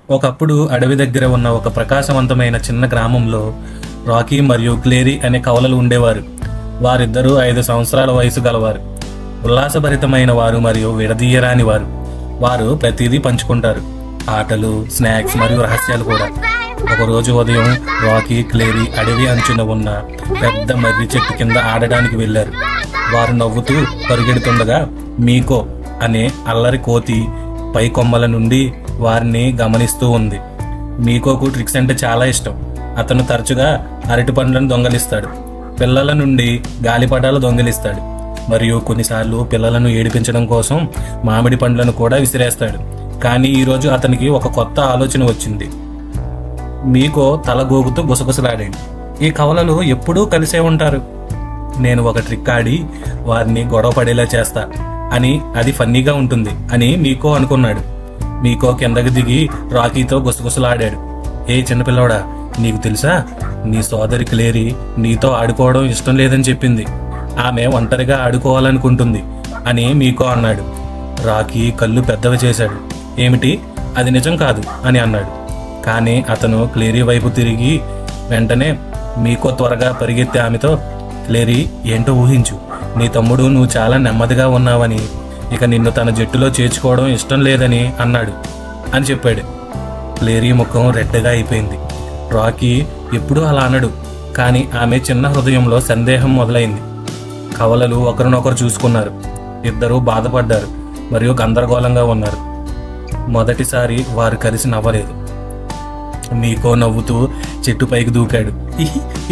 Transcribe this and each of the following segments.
ఒకప్పుడు అడవి దగ్గర ఉన్న ఒక ప్రకాశవంతమైన చిన్న గ్రామంలో రాకీ మరియు క్లేరీ అనే కవలలు ఉండేవారు. వారిద్దరూ 5 సంవత్సరాల వయసు గలవారు. ఉల్లాసభరితమైన వారు మరియు విడదీయరాని వారు. వారు ప్రతిదీ పంచుకుంటారు, ఆటలు, స్నాక్స్ మరియు రహస్యాలు కూడా. ఒకరోజు ఉదయం రాకీ, క్లేరీ అడవి అంచున ఉన్న పెద్ద మర్రి చెట్టు కింద ఆడడానికి వెళ్లారు. వారు నవ్వుతూ పరుగెడుతుండగా మీకో అనే అల్లరి కోతి పై కొమ్మల నుండి వారిని గమనిస్తూ ఉంది. మీకోకు ట్రిక్స్ అంటే చాలా ఇష్టం. అతను తరచుగా అరటి పండ్లను దొంగలిస్తాడు, పిల్లల నుండి గాలిపటాలు దొంగిలిస్తాడు మరియు కొన్నిసార్లు పిల్లలను ఏడిపించడం కోసం మామిడి పండ్లను కూడా విసిరేస్తాడు. కానీ ఈరోజు అతనికి ఒక కొత్త ఆలోచన వచ్చింది. మీకో తల గోగుతూ గుసగుసలాడాడు. ఈ కవలలు ఎప్పుడూ కలిసే ఉంటారు. నేను ఒక ట్రిక్ ఆడి వారిని గొడవ పడేలా చేస్తా అని, అది ఫన్నీగా ఉంటుంది అని మీకో అనుకున్నాడు. మీకో కిందకి దిగి రాకీతో గుసగుసలాడాడు. ఏ చిన్నపిల్లవాడా, నీకు తెలుసా, నీ సోదరి క్లేరీ నీతో ఆడుకోవడం ఇష్టం లేదని చెప్పింది. ఆమె ఒంటరిగా ఆడుకోవాలనుకుంటుంది అని మీకో అన్నాడు. రాకీ కళ్ళు పెద్దవి చేశాడు. ఏమిటి, అది నిజం కాదు అని అన్నాడు. కానీ అతను క్లేరీ వైపు తిరిగి వెంటనే మీకో త్వరగా పరిగెత్తి ఆమెతో, క్లేరీ, ఏంటో ఊహించు, నీ తమ్ముడు నువ్వు చాలా నెమ్మదిగా ఉన్నావని, ఇక నిన్ను తన జట్టులో చేర్చుకోవడం ఇష్టం లేదని అన్నాడు అని చెప్పాడు. క్లేరీ ముఖం రెడ్డగా అయిపోయింది. రాకీ ఎప్పుడూ అలా అనడు, కానీ ఆమె చిన్న హృదయంలో సందేహం మొదలైంది. కవలలు ఒకరినొకరు చూసుకున్నారు. ఇద్దరూ బాధపడ్డారు మరియు గందరగోళంగా ఉన్నారు. మొదటిసారి వారు కలిసి నవ్వలేదు. మీకో నవ్వుతూ చెట్టు పైకి దూకాడు.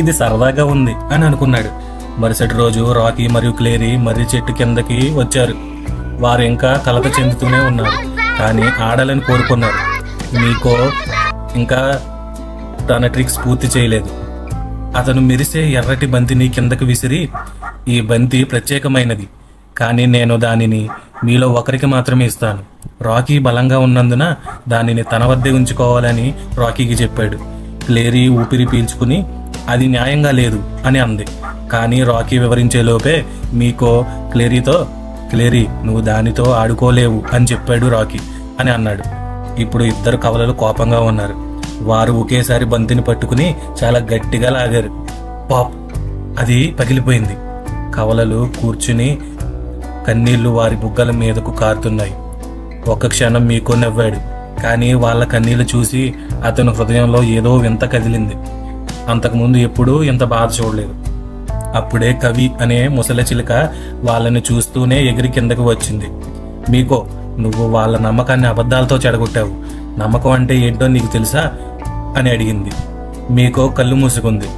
ఇది సరదాగా ఉంది అని అనుకున్నాడు. మరుసటి రోజు రాకీ మరియు క్లేరీ మర్రి చెట్టు కిందకి వచ్చారు. వారు ఇంకా కలత చెందుతూనే ఉన్నారు, కానీ ఆడాలని కోరుకున్నారు. మీకో ఇంకా తన ట్రిక్స్ పూర్తి చేయలేదు. అతను మెరిసే ఎర్రటి బంతిని కిందకు విసిరి, ఈ బంతి ప్రత్యేకమైనది, కానీ నేను దానిని మీలో ఒకరికి మాత్రమే ఇస్తాను. రాకీ బలంగా ఉన్నందున దానిని తన వద్దే ఉంచుకోవాలని రాకీకి చెప్పాడు. క్లేరీ ఊపిరి పీల్చుకుని, అది న్యాయంగా లేదు అని అంది. కానీ రాకీ వివరించేలోపే మీకో క్లేరీతో, క్లేరీ, నువ్వు దానితో ఆడుకోలేవు అని చెప్పాడు రాకీ అని అన్నాడు. ఇప్పుడు ఇద్దరు కవలలు కోపంగా ఉన్నారు. వారు ఒకేసారి బంతిని పట్టుకుని చాలా గట్టిగా లాగారు. పాప్, అది పగిలిపోయింది. కవలలు కూర్చుని కన్నీళ్లు వారి బుగ్గల మీదకు కారుతున్నాయి. ఒక్క క్షణం మీకో నవ్వాడు, కానీ వాళ్ళ కన్నీళ్లు చూసి అతను హృదయంలో ఏదో వింత కదిలింది. అంతకుముందు ఎప్పుడూ ఇంత బాధ చూడలేదు. అప్పుడే కవి అనే ముసలి చిలుక వాళ్ళని చూస్తూనే ఎగిరి కిందకు వచ్చింది. మీకో, నువ్వు వాళ్ళ నమ్మకాన్ని అబద్ధాలతో చెడగొట్టావు. నమ్మకం అంటే ఏంటో నీకు తెలుసా అని అడిగింది. మీకో కళ్ళు మూసుకుంది.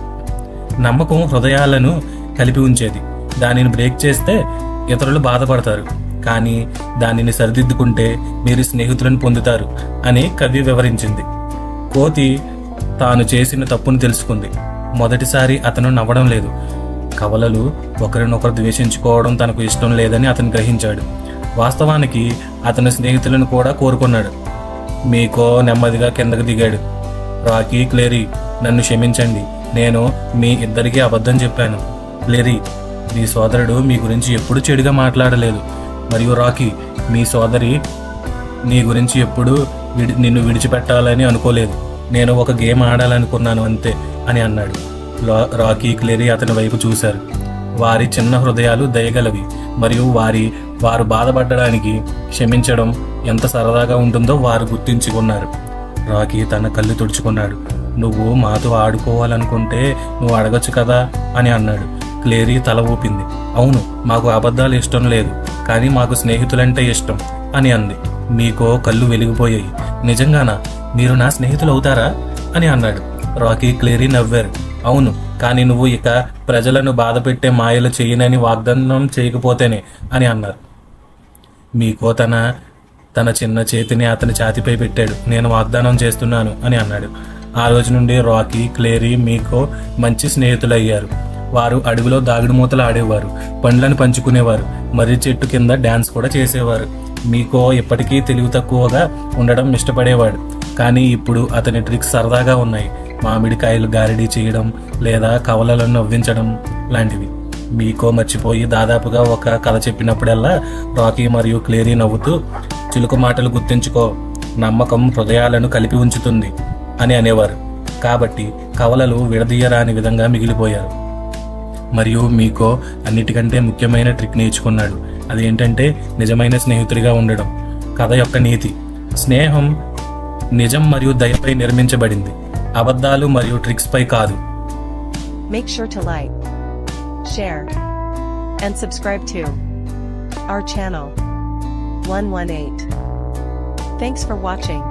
నమ్మకం హృదయాలను కలిపి ఉంచేది. దానిని బ్రేక్ చేస్తే ఇతరులు బాధపడతారు, కానీ దానిని సరిదిద్దుకుంటే మీరు స్నేహితులను పొందుతారు అని కవి వివరించింది. కోతి తాను చేసిన తప్పును తెలుసుకుంది. మొదటిసారి అతను నవ్వడం లేదు. కవలలు ఒకరినొకరు ద్వేషించుకోవడం తనకు ఇష్టం లేదని అతను గ్రహించాడు. వాస్తవానికి అతని స్నేహితులను కూడా కోరుకున్నాడు. మీకో నెమ్మదిగా కిందకు దిగాడు. రాకీ, క్లేరీ, నన్ను క్షమించండి, నేను మీ ఇద్దరికీ అబద్ధం చెప్పాను. క్లేరీ, మీ సోదరుడు మీ గురించి ఎప్పుడూ చెడుగా మాట్లాడలేదు. మరియు రాకీ, మీ సోదరి నీ గురించి ఎప్పుడూ నిన్ను విడిచిపెట్టాలని అనుకోలేదు. నేను ఒక గేమ్ ఆడాలనుకున్నాను అంతే అని అన్నాడు. రాకీ, క్లేరీ అతని వైపు చూశారు. వారి చిన్న హృదయాలు దయగలవి మరియు వారు బాధపడడానికి క్షమించడం ఎంత సరదాగా ఉంటుందో వారు గుర్తించుకున్నారు. రాకీ తన కళ్ళు తుడుచుకున్నాడు. నువ్వు మాతో ఆడుకోవాలనుకుంటే నువ్వు అడగచ్చు కదా అని అన్నాడు. క్లేరీ తల ఊపింది. అవును, మాకు అబద్ధాలు ఇష్టం లేదు, కానీ మాకు స్నేహితులంటే ఇష్టం అని అంది. మీకో కళ్ళు వెలిగిపోయాయి. నిజంగానా, మీరు నా స్నేహితులు అవుతారా అని అన్నాడు. రాకీ, క్లేరీ నవ్వారు. అవును, కానీ నువ్వు ఇక ప్రజలను బాధ పెట్టే మాయలు చేయనని వాగ్దానం చేయకపోతేనే అని అన్నారు. మీకో తన చిన్న చేతిని అతని ఛాతీపై పెట్టాడు. నేను వాగ్దానం చేస్తున్నాను అని అన్నాడు. ఆ రోజు నుండి రాకీ, క్లేరీ, మీకో మంచి స్నేహితులయ్యారు. వారు అడవిలో దాగుడు మూతలు ఆడేవారు, పండ్లను పంచుకునేవారు, మర్రి చెట్టు కింద డాన్స్ కూడా చేసేవారు. మీకో ఇప్పటికీ తెలివి తక్కువగా ఉండడం ఇష్టపడేవాడు, కానీ ఇప్పుడు అతని ట్రిక్స్ సరదాగా ఉన్నాయి. మామిడికాయలు గారిడీ చేయడం లేదా కవలలను నవ్వించడం లాంటివి. మీకో మర్చిపోయి దాదాపుగా ఒక కథ చెప్పినప్పుడల్లా రాకీ మరియు క్లేరీ నవ్వుతూ, చిలుక మాటలు గుర్తుంచుకో, నమ్మకం హృదయాలను కలిపి ఉంచుతుంది అని అనేవారు. కాబట్టి కవలలు విడదీయరాని విధంగా మిగిలిపోయారు. మరియు మీకో అన్నిటికంటే ముఖ్యమైన ట్రిక్ నేర్చుకున్నాడు. అదేంటంటే నిజమైన స్నేహితుడిగా ఉండడం. కథ యొక్క నీతి: స్నేహం నిజం మరియు దయపై నిర్మించబడింది, అబద్ధాలు మరియు ట్రిక్స్ పై కాదు. Make sure to like, share, and subscribe to our channel 118. Thanks for watching.